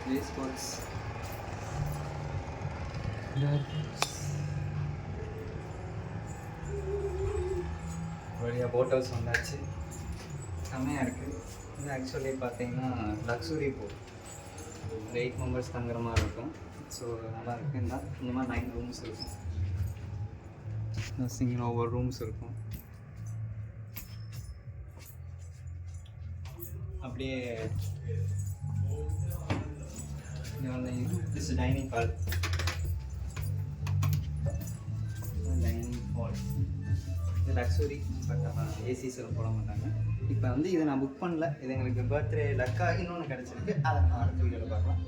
Waste box வழியாக boat house வந்தாச்சு. செம்மையாக இருக்குது. இது ஆக்சுவலி பார்த்தீங்கன்னா லக்ஸுரி போட், 8 மெம்பர்ஸ் தங்குற மாதிரி இருக்கும். ஸோ நல்லா இருக்குது. இந்த மாதிரி 9 ரூம்ஸ் இருக்கும். சிங்கிள் ஒவ்வொரு ரூம்ஸ் இருக்கும். அப்படியே திஸ் டைனிங் ஹால். இது லக்ஸுரி, பட் ஆனால் ஏசிஸில் போட மாட்டாங்க. இப்போ வந்து இதை நான் புக் பண்ணல. இது எங்களுக்கு பர்த்டே லக்காக இன்னொன்று கிடச்சிருக்கு. அதை நான் அடுத்த வீடியோவில் பார்க்கலாம்.